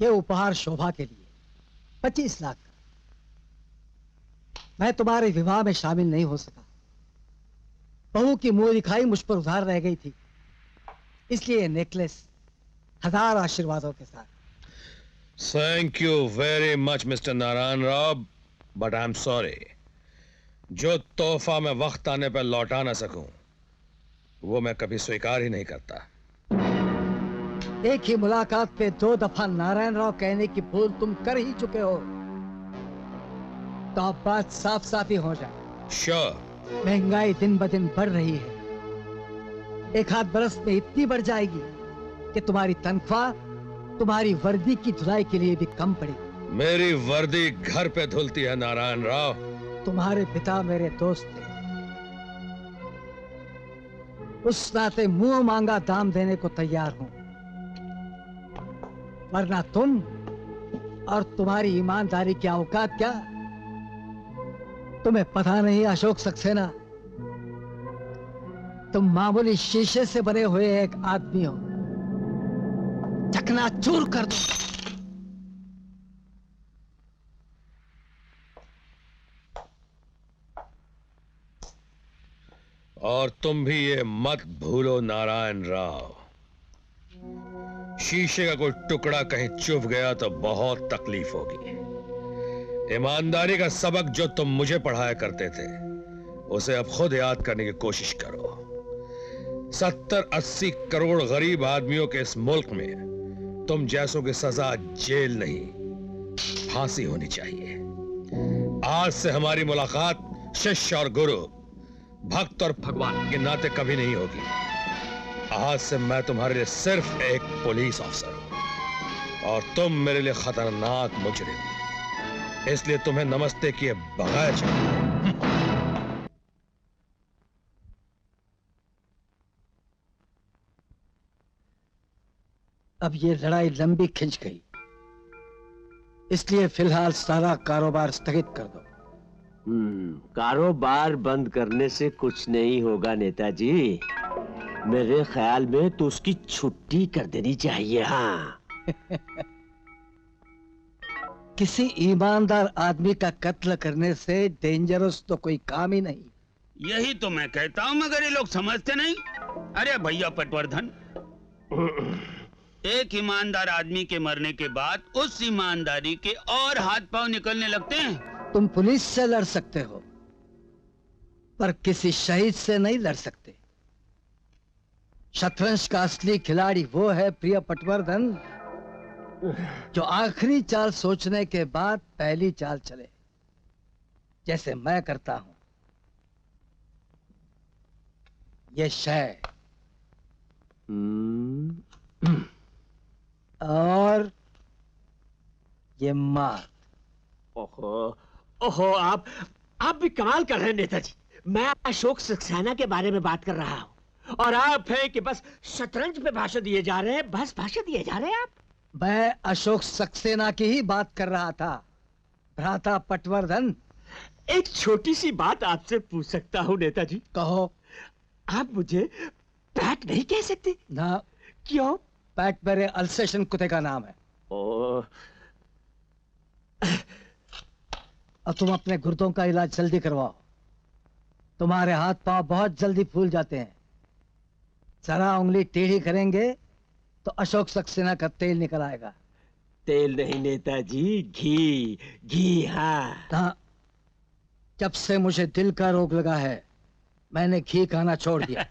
ये उपहार शोभा के लिए 25 लाख का। मैं तुम्हारे विवाह में शामिल नहीं हो सका। बहू की मुंह दिखाई मुझ पर उधार रह गई थी, इसलिए नेकलेस 1000 आशीर्वादों के साथ। Thank you very much mister Narayan Rao, but I am sorry, जो तोहफा मैं वक्त आने पर लौटा ना सकूं वो मैं कभी स्वीकार ही नहीं करता। एक ही मुलाकात पे 2 दफा नारायण राव कहने की भूल तुम कर ही चुके हो, तो अब बात साफ साफ ही हो जाए। श्योर। महंगाई दिन ब दिन बढ़ रही है, एक आध बरस में इतनी बढ़ जाएगी कि तुम्हारी तनख्वाह तुम्हारी वर्दी की धुलाई के लिए भी कम पड़ेगी। मेरी वर्दी घर पे धुलती है नारायण राव। तुम्हारे पिता मेरे दोस्त थे, उस नाते मुंह मांगा दाम देने को तैयार हूं, वरना तुम और तुम्हारी ईमानदारी की औकात क्या? तुम्हें पता नहीं अशोक सक्सेना, तुम मामूली शीशे से बने हुए एक आदमी हो, चकनाचूर कर दो। और तुम भी ये मत भूलो नारायण राव, शीशे का कोई टुकड़ा कहीं चुभ गया तो बहुत तकलीफ होगी। ईमानदारी का सबक जो तुम मुझे पढ़ाया करते थे उसे अब खुद याद करने की कोशिश करो। 70-80 करोड़ गरीब आदमियों के इस मुल्क में तुम जैसों की सजा जेल नहीं, फांसी होनी चाहिए। आज से हमारी मुलाकात शिष्य और गुरु, भक्त और भगवान के नाते कभी नहीं होगी। आज से मैं तुम्हारे लिए सिर्फ एक पुलिस अफसर हूं और तुम मेरे लिए खतरनाक मुजरिम, इसलिए तुम्हें नमस्ते किए बगैर चलूंगा। अब ये लड़ाई लंबी खिंच गई, इसलिए फिलहाल सारा कारोबार स्थगित कर दो। कारोबार बंद करने से कुछ नहीं होगा नेताजी। मेरे ख्याल में तो उसकी छुट्टी कर देनी चाहिए। हाँ। किसी ईमानदार आदमी का कत्ल करने से डेंजरस तो कोई काम ही नहीं। यही तो मैं कहता हूँ, मगर ये लोग समझते नहीं। अरे भैया पटवर्धन, एक ईमानदार आदमी के मरने के बाद उस ईमानदारी के और हाथ पांव निकलने लगते हैं। तुम पुलिस से लड़ सकते हो, पर किसी शहीद से नहीं लड़ सकते। शतरंज का असली खिलाड़ी वो है प्रिय पटवर्धन, जो आखिरी चाल सोचने के बाद पहली चाल चले, जैसे मैं करता हूं। ये शय और ये मार। ओहो ओहो, आप भी कमाल कर रहे हैं नेताजी। मैं अशोक सक्सेना के बारे में बात कर रहा हूं और आप है कि बस शतरंज पे भाषण दिए जा रहे हैं। बस भाषण दिए जा रहे हैं आप। मैं अशोक सक्सेना की ही बात कर रहा था भ्राता पटवर्धन। एक छोटी सी बात आपसे पूछ सकता हूं नेताजी? कहो। आप मुझे पैट नहीं कह सकते? ना। क्यों? पैट मेरे अल्सेशन कुत्ते का नाम है। ओह। अब तुम अपने गुर्दों का इलाज जल्दी करवाओ, तुम्हारे हाथ पांव बहुत जल्दी फूल जाते हैं। जरा उंगली टेढ़ी करेंगे तो अशोक सक्सेना का तेल निकल आएगा। तेल नहीं नेताजी, घी। घी। हाँ। जब से मुझे दिल का रोग लगा है मैंने घी खाना छोड़ दिया।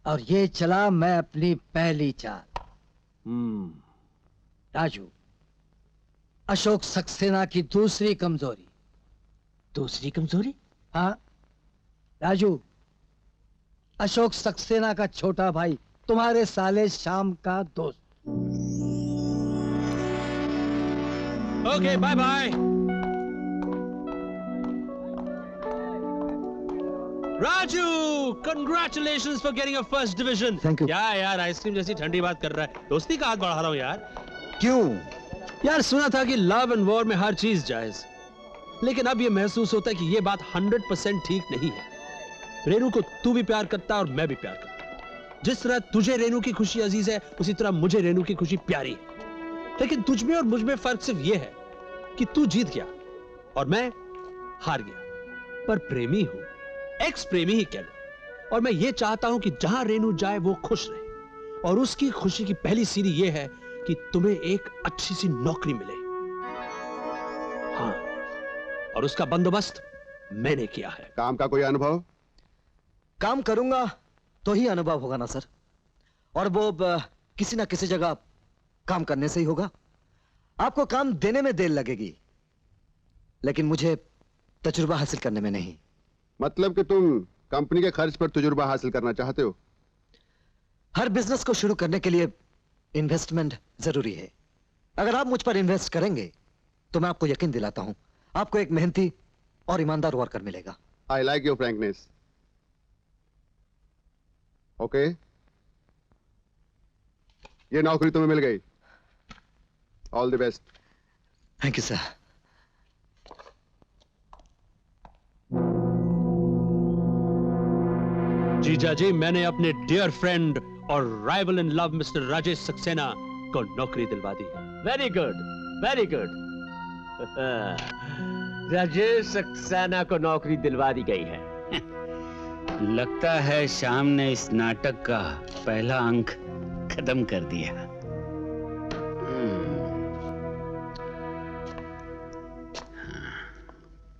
और ये चला मैं अपनी पहली चाल। राजू, अशोक सक्सेना की दूसरी कमजोरी। दूसरी कमजोरी? हाँ राजू, अशोक सक्सेना का छोटा भाई, तुम्हारे साले श्याम का दोस्त। Okay, bye bye. Raju, congratulations for getting a first division. Thank you. क्या यार, आइसक्रीम जैसी ठंडी बात कर रहा है। दोस्ती का हाथ बढ़ा रहा हूँ यार। क्यों? यार सुना था कि लव एंड वॉर में हर चीज जायज, लेकिन अब ये महसूस होता है कि ये बात 100% ठीक नहीं है। रेनू को तू भी प्यार करता है और मैं भी प्यार करता हूं। जिस तरह तुझे रेनू की खुशी अजीज है, उसी तरह मुझे रेनू की खुशी प्यारी है। लेकिन तुझ में और मुझ में फर्क सिर्फ यह है कि तू जीत गया और मैं हार गया। पर प्रेमी हूं, एक्स प्रेमी ही कह लो। और मैं ये चाहता हूं कि जहां रेनू जाए वो खुश रहे, और उसकी खुशी की पहली सीढ़ी यह है कि तुम्हें एक अच्छी सी नौकरी मिले। हाँ, और उसका बंदोबस्त मैंने किया है। काम का कोई अनुभव? काम करूंगा तो ही अनुभव होगा ना सर, और वो किसी ना किसी जगह काम करने से ही होगा। आपको काम देने में देर लगेगी, लेकिन मुझे तजुर्बा हासिल करने में नहीं। मतलब कि तुम कंपनी के खर्च पर तजुर्बा हासिल करना चाहते हो? हर बिजनेस को शुरू करने के लिए इन्वेस्टमेंट जरूरी है। अगर आप मुझ पर इन्वेस्ट करेंगे तो मैं आपको यकीन दिलाता हूं, आपको एक मेहनती और ईमानदार वर्कर मिलेगा। I like your frankness. Okay, ये नौकरी तुम्हें मिल गई। All the best. Thank you sir. जीजा जी, मैंने अपने डियर फ्रेंड और rival in love mister Rajesh Saxena को नौकरी दिलवा दी। Very good, very good. Rajesh Saxena को नौकरी दिलवा दी गई है। लगता है शाम ने इस नाटक का पहला अंक खत्म कर दिया।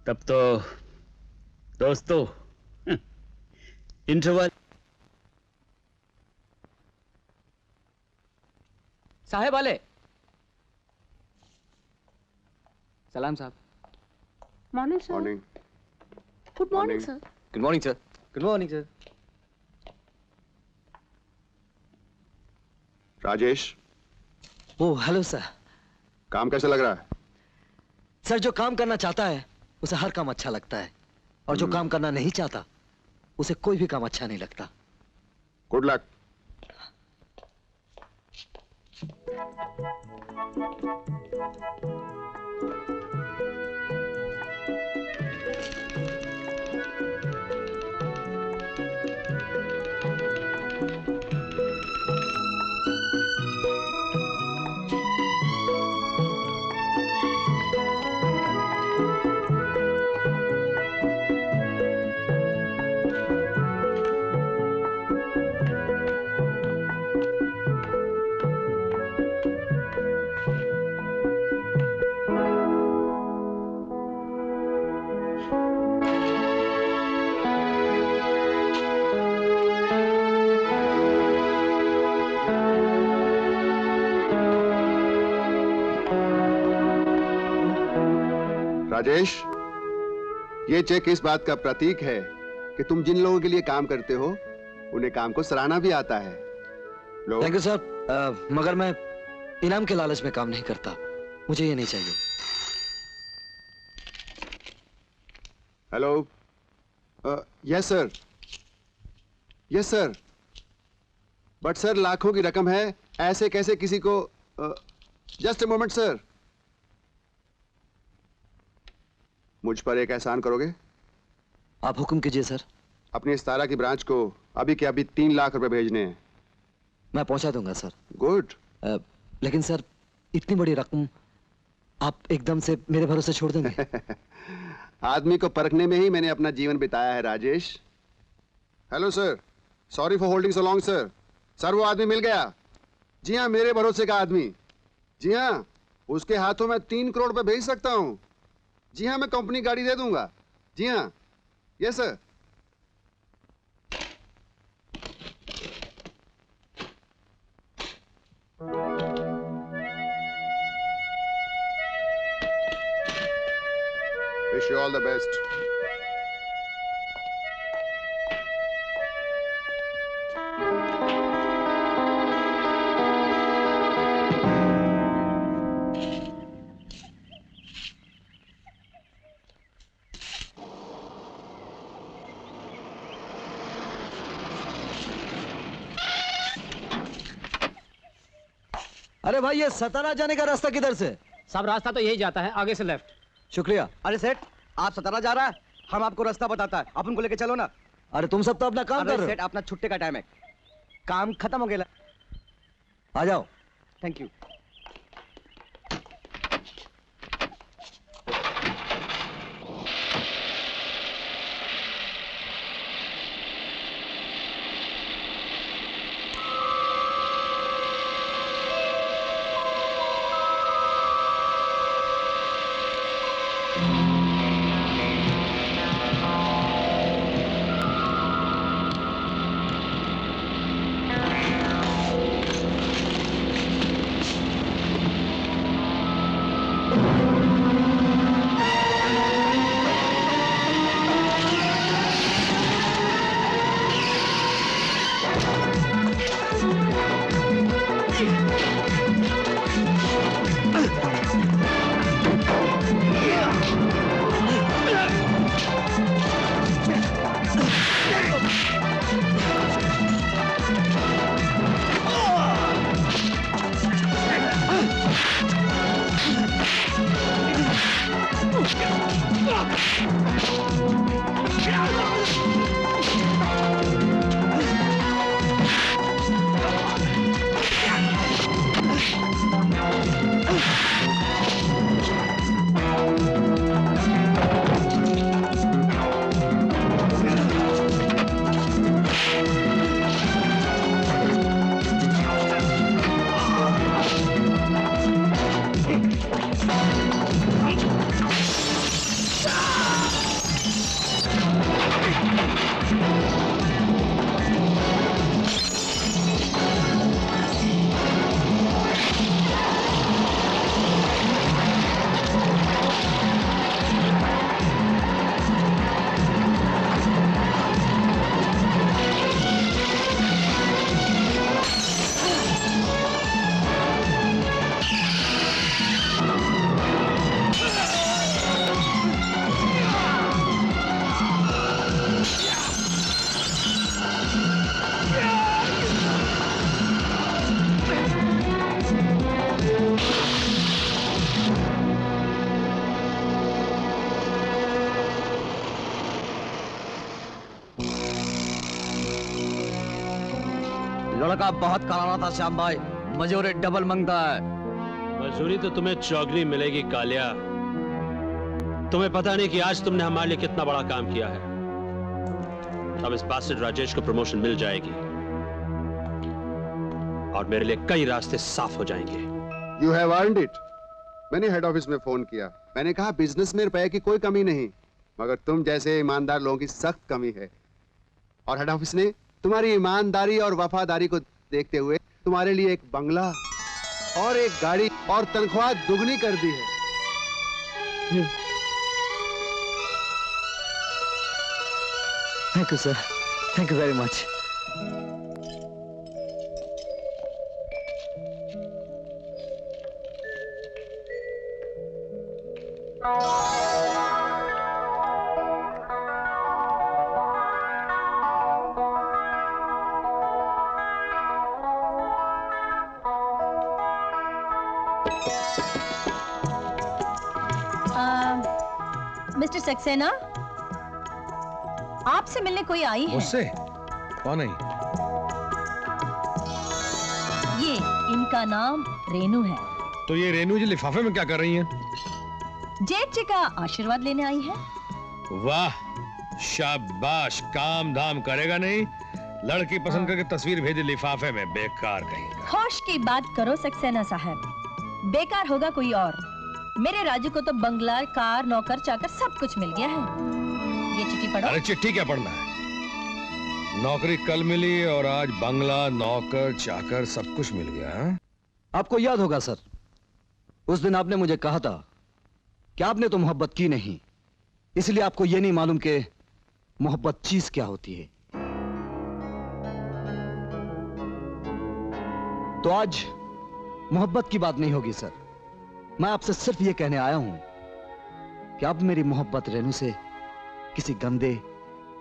तब तो दोस्तों, इंटरवल। साहेब वाले, सलाम साहब। Morning sir. Morning. Good morning sir. Good morning sir. Good morning sir. Rajesh, oh hello sir. काम कैसा लग रहा है? सर, जो काम करना चाहता है उसे हर काम अच्छा लगता है, और जो काम करना नहीं चाहता उसे कोई भी काम अच्छा नहीं लगता। Good luck. राजेश, ये चेक इस बात का प्रतीक है कि तुम जिन लोगों के लिए काम करते हो उन्हें काम को सराहना भी आता है। लो। थैंक यू सर, मगर मैं इनाम के लालच में काम नहीं करता, मुझे ये नहीं चाहिए। Hello. Yes sir, yes sir. But sir, लाखों की रकम है, ऐसे कैसे किसी को? Just a moment sir. मुझ पर एक एहसान करोगे? आप हुक्म कीजिए सर। अपनी 17 की ब्रांच को अभी के अभी 3 लाख रुपए भेजने हैं। मैं पहुंचा दूंगा सर। गुड। लेकिन सर, इतनी बड़ी रकम आप एकदम से मेरे भरोसे छोड़ देंगे? आदमी को परखने में ही मैंने अपना जीवन बिताया है Rajesh. Hello sir, sorry for holding so long sir. Sir, वो आदमी मिल गया। जी हाँ, मेरे भरोसे का आदमी। जी हाँ, उसके हाथों में 3 करोड़ रुपए भेज सकता हूँ। जी हाँ, मैं कंपनी गाड़ी दे दूंगा। जी हाँ, yes sir. Wish you all the best. अरे भाई, ये सतारा जाने का रास्ता किधर से? साहब, रास्ता तो यही जाता है, आगे से लेफ्ट। शुक्रिया। अरे सेठ, आप सतारा जा रहा है, हम आपको रास्ता बताता है, आप उनको लेके चलो ना। अरे तुम सब तो अपना काम कर अरे रहे सेठ, अपना छुट्टे का टाइम है, काम खत्म हो गया। हो। आ जाओ। Thank you. लड़का बहुत करारा था श्याम भाई, मजूरी डबल मांगता है। मजूरी तो तुम्हें चौगनी मिलेगी कालिया। तुम्हें पता नहीं कि आज तुमने हमारे लिए कितना बड़ा काम किया है। अब इस बास्टर्ड राजेश को प्रमोशन मिल जाएगी और मेरे लिए कई रास्ते साफ हो जाएंगे। You have earned it. मैंने हेड ऑफिस में फोन किया, मैंने कहा बिजनेस में रुपए की कोई कमी नहीं, मगर तुम जैसे ईमानदार लोगों की सख्त कमी है। और हेड ऑफिस ने तुम्हारी ईमानदारी और वफादारी को देखते हुए तुम्हारे लिए एक बंगला और एक गाड़ी और तनख्वाह दुगनी कर दी है। Thank you sir, thank you very much. Mister Saxena, आपसे मिलने कोई आई है? मुझसे? कौन है? ये इनका नाम रेनू है। तो ये रेनू जी लिफाफे में क्या कर रही हैं? जेठ जी का आशीर्वाद लेने आई है। वाह, शाबाश, काम धाम करेगा नहीं, लड़की पसंद करके तस्वीर भेजी लिफाफे में, बेकार कहीं का। होश की बात करो सक्सेना साहब, बेकार होगा कोई और। मेरे राजू को तो बंगला, कार, नौकर चाकर सब कुछ मिल गया है। ये चिट्ठी पढ़ो। अरे चिट्ठी क्या पढ़ना है? नौकरी कल मिली और आज बंगला, नौकर चाकर सब कुछ मिल गया है? आपको याद होगा सर, उस दिन आपने मुझे कहा था कि आपने तो मोहब्बत की नहीं, इसलिए आपको यह नहीं मालूम कि मोहब्बत चीज क्या होती है। तो आज मोहब्बत की बात नहीं होगी सर, मैं आपसे सिर्फ यह कहने आया हूं कि अब मेरी मोहब्बत रेनू से किसी गंदे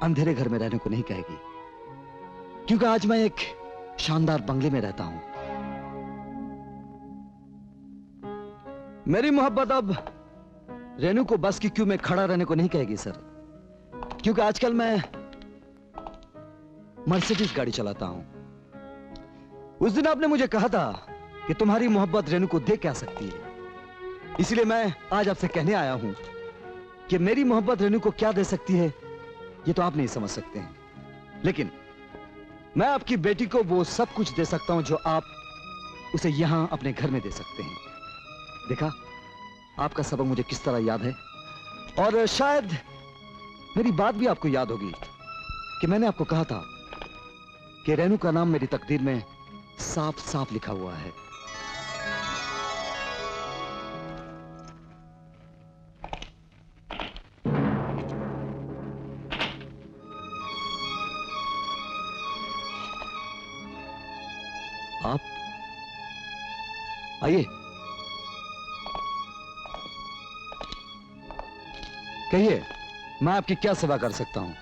अंधेरे घर में रहने को नहीं कहेगी, क्योंकि आज मैं एक शानदार बंगले में रहता हूं। मेरी मोहब्बत अब रेनू को बस की क्यू में खड़ा रहने को नहीं कहेगी सर, क्योंकि आजकल मैं मर्सिडीज गाड़ी चलाता हूं। उस दिन आपने मुझे कहा था कि तुम्हारी मोहब्बत रेनू को दे क्या सकती है, इसलिए मैं आज आपसे कहने आया हूं कि मेरी मोहब्बत रेनू को क्या दे सकती है ये तो आप नहीं समझ सकते हैं, लेकिन मैं आपकी बेटी को वो सब कुछ दे सकता हूं जो आप उसे यहां अपने घर में दे सकते हैं। देखा, आपका सबक मुझे किस तरह याद है, और शायद मेरी बात भी आपको याद होगी कि मैंने आपको कहा था कि रेनू का नाम मेरी तकदीर में साफ साफ लिखा हुआ है। आप आइए, कहिए मैं आपकी क्या सेवा कर सकता हूं।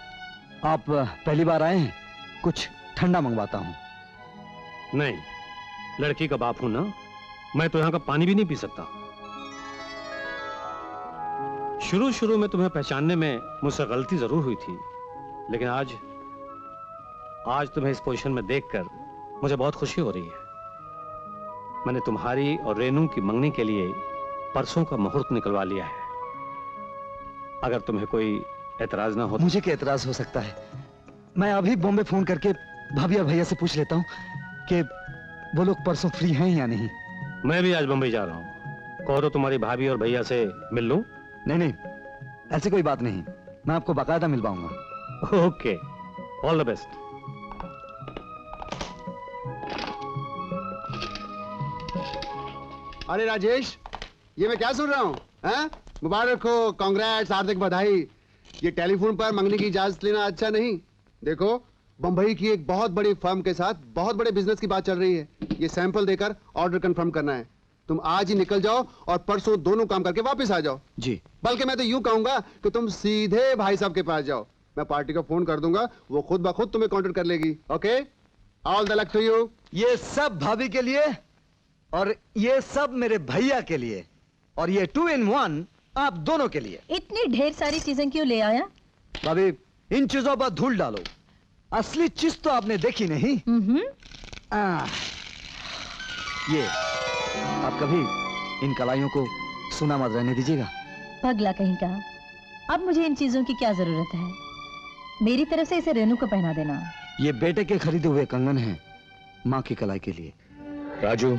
आप पहली बार आए हैं, कुछ ठंडा मंगवाता हूं। नहीं, लड़की का बाप हूं ना, मैं तो यहाँ का पानी भी नहीं पी सकता। शुरू शुरू में तुम्हें पहचानने में मुझसे गलती जरूर हुई थी, लेकिन आज तुम्हें इस पोजीशन में देखकर मुझे बहुत खुशी हो रही है। मैंने तुम्हारी और रेनू की मंगनी के लिए परसों का मुहूर्त निकलवा लिया है। अगर तुम्हें कोई एतराज ना हो। मुझे क्या एतराज हो सकता है? मैं अभी बॉम्बे फोन करके भाभी और भैया से पूछ लेता हूँ कि वो लोग परसों फ्री हैं या नहीं। मैं भी आज बम्बई जा रहा हूँ, कहो तो तुम्हारी भाभी और भैया से मिल लूं? नहीं, ऐसी कोई बात नहीं, मैं आपको बाकायदा मिलवाऊंगा। Okay, all the best. अरे राजेश, ये मैं क्या सुन रहा हूँ? मुबारक हो, कांग्रेट्स, हार्दिक बधाई। ये टेलीफोन पर मंगनी की इजाजत लेना अच्छा नहीं। देखो, बंबई की एक बहुत बड़ी फर्म के साथ बहुत बड़े बिजनेस की बात चल रही है। ये सैंपल देकर ऑर्डर कंफर्म करना है। तुम आज ही निकल जाओ और परसों दोनों काम करके वापस आ जाओ। जी। बल्कि मैं तो यूं कहूंगा कि तुम सीधे भाई साहब के पास जाओ। मैं पार्टी को फोन कर दूंगा, वो खुद ब खुद तुम्हें कांटेक्ट कर लेगी। Okay, all the luck to you. ये सब भाभी के लिए और ये सब मेरे भैया के लिए और ये 2 in 1 आप दोनों के लिए। इतनी ढेर सारी चीजें क्यों ले आया? भाभी, इन चीजों पर धूल डालो, असली चीज तो आपने देखी नहीं। ये आप कभी इन कलाइयों को सुना मत रहने दीजिएगा। पगला कहीं का, अब मुझे इन चीजों की क्या जरूरत है? मेरी तरफ से इसे रेनू को पहना देना। ये बेटे के खरीदे हुए कंगन हैं, माँ की कलाई के लिए। राजू,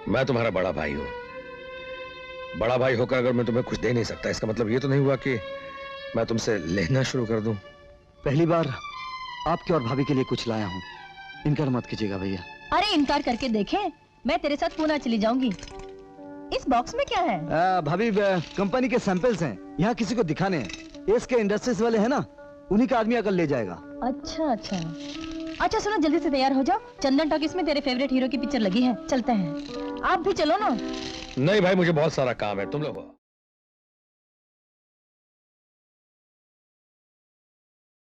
मैं तुम्हारा बड़ा भाई हूं। बड़ा भाई होकर अगर मैं तुम्हें कुछ दे नहीं सकता, इसका मतलब ये तो नहीं हुआ कि मैं तुमसे लेना शुरू कर दूं। पहली बार आपके और भाभी के लिए कुछ लाया हूं, इनकार मत कीजिएगा भैया। अरे इनकार करके देखे, मैं तेरे साथ पूना चली जाऊंगी। इस बॉक्स में क्या है? भाभी, कंपनी के सैंपल्स हैं, यहाँ किसी को दिखाने हैं। इसके इंडस्ट्रीज वाले हैं ना, उन्हीं का आदमी आकर ले जाएगा। अच्छा सुनो, जल्दी से तैयार हो जाओ, चंदन टॉकीज में तेरे फेवरेट हीरो की पिक्चर लगी है, चलते हैं। आप भी चलो ना। नहीं भाई, मुझे बहुत सारा काम है, तुम लोग